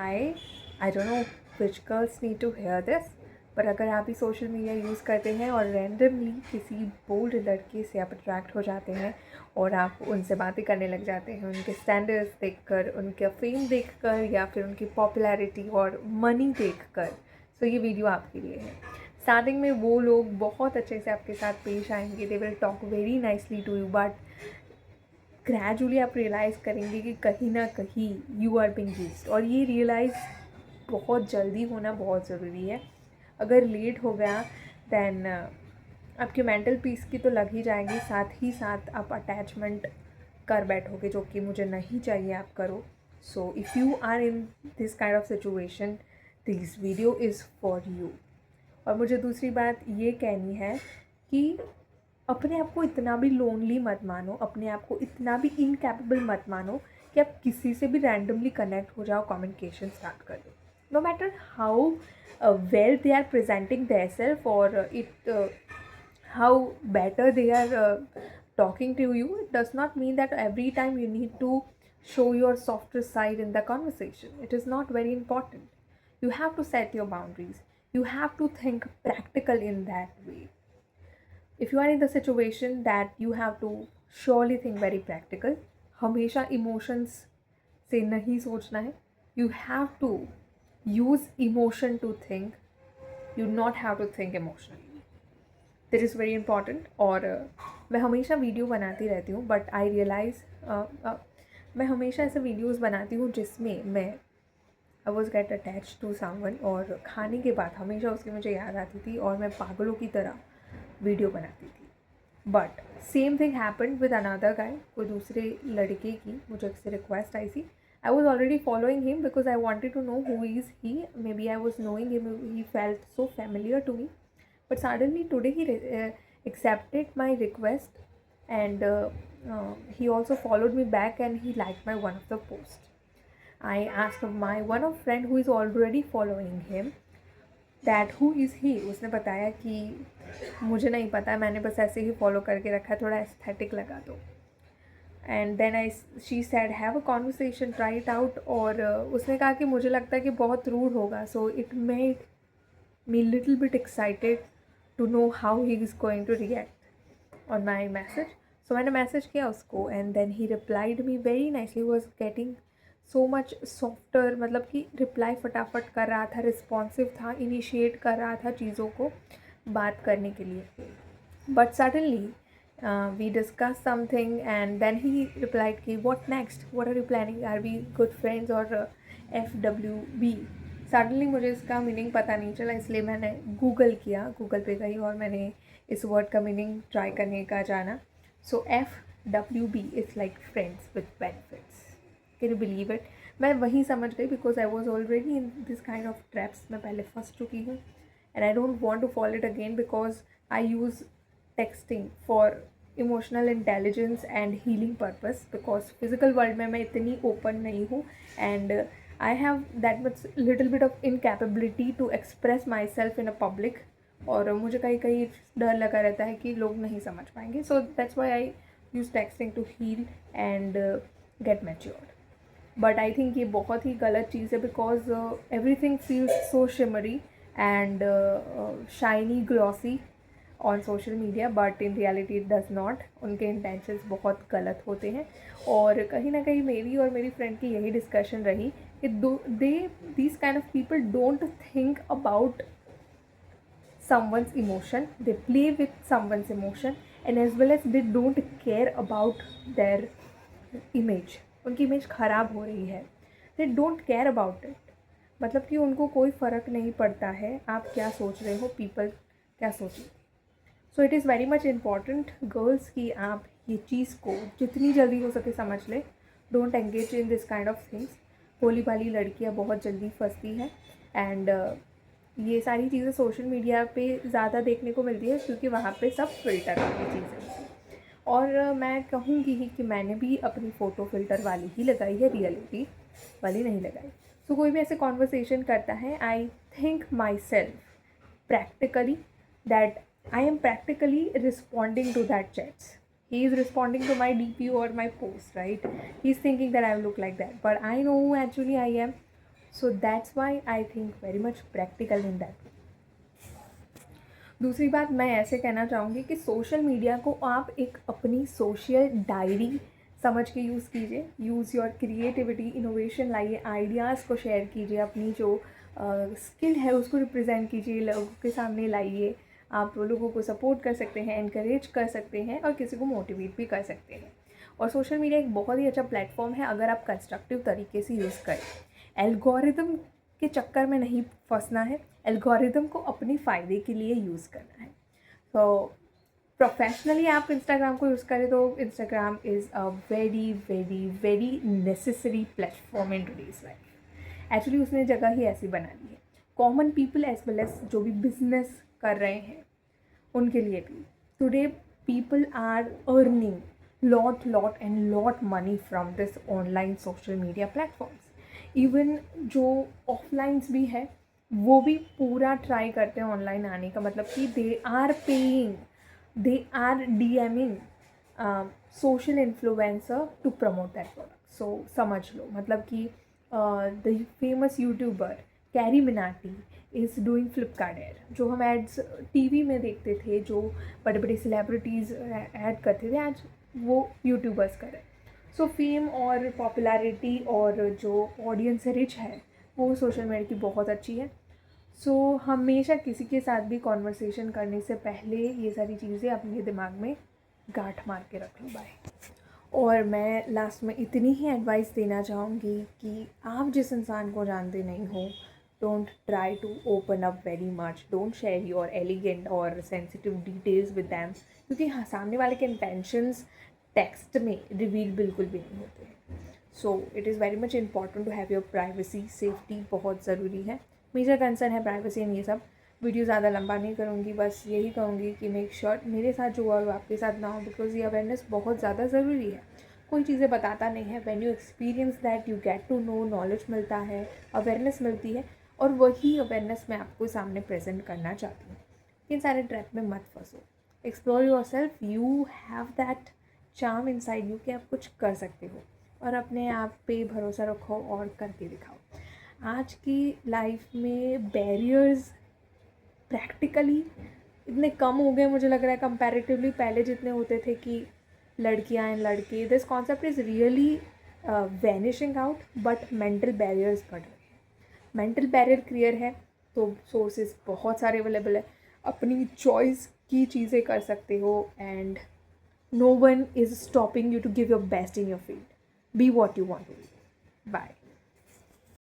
Hi, I don't know which girls need to hear this, पर अगर आप भी सोशल मीडिया यूज़ करते हैं और रैंडमली किसी बोल्ड लड़के से आप अट्रैक्ट हो जाते हैं और आप उनसे बातें करने लग जाते हैं उनके स्टैंडर्ड्स देखकर, उनका फेम देखकर या फिर उनकी पॉपुलैरिटी और मनी देखकर, तो ये वीडियो आपके लिए है। स्टार्टिंग में वो लोग बहुत अच्छे से आपके साथ पेश आएंगे, they will talk very nicely to you, but gradually आप रियलाइज़ करेंगे कि कहीं ना कहीं यू आर बीइंग यूज्ड, और ये रियलाइज़ बहुत जल्दी होना बहुत ज़रूरी है। अगर लेट हो गया दैन आपके मेंटल पीस की तो लग ही जाएंगी, साथ ही साथ आप अटैचमेंट कर बैठोगे जो कि मुझे नहीं चाहिए आप करो। So if you are in this kind of situation, this video is for you. और मुझे दूसरी बात ये कहनी है कि अपने आप को इतना भी लोनली मत मानो, अपने आप को इतना भी इनकैपेबल मत मानो कि आप किसी से भी रैंडमली कनेक्ट हो जाओ, कम्युनिकेशन स्टार्ट कर दो। No matter how well they are presenting their self और it how better they are talking to you, it does not mean that every time you need to show your softer side in the conversation. It is not very important. You have to set your boundaries. You have to think practical in that way. If you are in the situation that you have to surely think very practical, हमेशा emotions से नहीं सोचना है. You have to use emotion to think. You not have to think emotionally. That is very important. और मैं हमेशा video बनाती रहती हूँ, बट आई रियलाइज़ मैं हमेशा ऐसे वीडियोस बनाती हूँ जिसमें मैं I was get attach to someone, और खाने के बाद हमेशा उसकी मुझे याद आती थी और मैं पागलों की तरह वीडियो बनाती थी। But same thing happened with another guy, कोई दूसरे लड़के की मुझे उससे रिक्वेस्ट आई थी। I was already following him because I wanted to know who is he, maybe I was knowing him, he felt so familiar to me, but suddenly today he accepted my request, and he also followed me back and he liked my one of the post. I asked my one of friend who is already following him that who is he. उसने बताया कि मुझे नहीं पता, मैंने बस ऐसे ही follow करके रखा, थोड़ा एस्थेटिक लगा दो। And then she said have a conversation, try it out. और उसने कहा कि मुझे लगता है कि बहुत रूड होगा, so it made me little bit excited to know how he is going to react on my message. सो मैंने मैसेज किया उसको and then he replied me very nicely, was getting so much softer, मतलब कि reply फटाफट कर रहा था, रिस्पॉन्सिव था, इनिशिएट कर रहा था चीज़ों को बात करने के लिए। But suddenly we discuss something and then he replied कि what next, what are you planning, are we good friends और FWB। सडनली मुझे इसका मीनिंग पता नहीं चला, इसलिए मैंने गूगल किया, गूगल पे गई और मैंने इस वर्ड का मीनिंग ट्राई करने का जाना। So FWB is like friends with benefits. Can you believe it? मैं वहीं समझ गई because I was already in this kind of traps. मैं पहले फंस चुकी हूँ and I don't want to follow it again because I use texting for emotional intelligence and healing purpose, because physical world में मैं इतनी ओपन नहीं हूँ and I have that much little bit of incapability to express my self in a public. और मुझे कहीं कहीं डर लगा रहता है कि लोग नहीं समझ पाएंगे, so that's why I use texting to heal and get matured. But I think ये बहुत ही गलत चीज़ है because everything feels so shimmery and shiny glossy on social media, but in reality it does not. उनके intentions बहुत गलत होते हैं और कहीं ना कहीं मेरी और मेरी फ्रेंड की यही डिस्कशन रही कि these kind of people don't think about someone's emotion, they play with someone's emotion, and as well as they don't care about their image. उनकी इमेज ख़राब हो रही है, they don't care about it, मतलब कि उनको कोई फ़र्क नहीं पड़ता है आप क्या सोच रहे हो, पीपल क्या सोच। सो it is very much important girls कि आप ये चीज़ को जितनी जल्दी हो सके समझ लें। Don't engage in this kind of things. भोली भाली लड़कियाँ बहुत जल्दी फंसती हैं एंड ये सारी चीज़ें सोशल मीडिया पे ज़्यादा देखने को मिलती है क्योंकि वहाँ पे सब फ़िल्टर वाली चीज़ें। और मैं कहूँगी ही कि मैंने भी अपनी फ़ोटो फ़िल्टर वाली ही लगाई है, रियलिटी वाली नहीं लगाई। सो कोई भी ऐसे कॉन्वर्सेशन करता है, I think my self practically that I am practically responding to that chats. He is responding to my DP or my post, right? He's thinking that I look like that, but I know who actually I am. So that's why I think very much practical in that. दूसरी बात मैं ऐसे कहना चाहूँगी कि social media को आप एक अपनी सोशल डायरी समझ के यूज़ कीजिए। यूज़ योर क्रिएटिविटी, इनोवेशन लाइए, आइडियाज़ को शेयर कीजिए, अपनी जो स्किल है उसको रिप्रेजेंट कीजिए, लोगों के सामने लाइए। आप लोगों को सपोर्ट कर सकते हैं, एनकरेज कर सकते हैं और किसी को मोटिवेट भी कर सकते हैं। और सोशल मीडिया एक बहुत ही अच्छा प्लेटफॉर्म है अगर आप कंस्ट्रक्टिव तरीके से यूज़ करें। एल्गोरिदम के चक्कर में नहीं फंसना है, एल्गोरिदम को अपने फ़ायदे के लिए यूज़ करना है। तो प्रोफेशनली आप इंस्टाग्राम को यूज़ करें तो Instagram is a very very very necessary platform in today's life. Actually उसने जगह ही ऐसी बना ली है, common people as well as जो भी बिजनेस कर रहे हैं उनके लिए भी। Today people are earning lot and lot money from this online social media platforms। Even जो ऑफलाइंस भी है वो भी पूरा ट्राई करते हैं ऑनलाइन आने का, मतलब कि they are paying, they are DMing social influencer to promote that product. So समझ लो, मतलब कि the famous YouTuber Carry Minati is doing Flipkart ad. जो हम एड्स टीवी में देखते थे, जो बड़े बड़े सेलिब्रिटीज़ ऐड करते थे, आज वो यूट्यूबर्स कर रहे हैं। सो फेम और पॉपुलैरिटी और जो ऑडियंस रिच है वो सोशल मीडिया की बहुत अच्छी है। सो हमेशा किसी के साथ भी कॉन्वर्सेशन करने से पहले ये सारी चीज़ें अपने दिमाग में गांठ मार के रख लो। बाय। और मैं लास्ट में इतनी ही एडवाइस देना चाहूँगी कि आप जिस इंसान को जानते नहीं हो, don't try to open up very much, don't share your elegant और सेंसिटिव डिटेल्स विद दैम, क्योंकि हाँ, सामने वाले के इंटेंशंस टेक्स्ट में रिवील बिल्कुल भी नहीं होते हैं। So it is very much important to have your privacy, safety बहुत ज़रूरी है। मेजर कंसर्न है प्राइवेसी एंड ये सब। वीडियो ज़्यादा लंबा नहीं करूँगी, बस यही कहूँगी कि मेक श्योर मेरे साथ जो हुआ वो आपके साथ ना हो, बिकॉज ये अवेयरनेस बहुत ज़्यादा ज़रूरी है। कोई चीज़ें बताता नहीं है, when you experience that you get to know, knowledge मिलता है, अवेयरनेस मिलती है, और वही अवेयरनेस मैं आपको सामने प्रेजेंट करना चाहती हूँ। इन सारे ट्रैप में मत फंसो, explore yourself, you have that charm inside you कि आप कुछ कर सकते हो, और अपने आप पे भरोसा रखो और करके दिखाओ। आज की लाइफ में बैरियर्स प्रैक्टिकली इतने कम हो गए, मुझे लग रहा है कंपैरेटिवली पहले जितने होते थे कि लड़कियां एंड लड़के, this concept is really vanishing out, but mental barriers बढ़ रहे हैं। मेंटल बैरियर क्लियर है तो सोर्सेज बहुत सारे अवेलेबल है, अपनी चॉइस की चीज़ें कर सकते हो, and no one is stopping you to give your best in your field. Be what you want to be. Bye.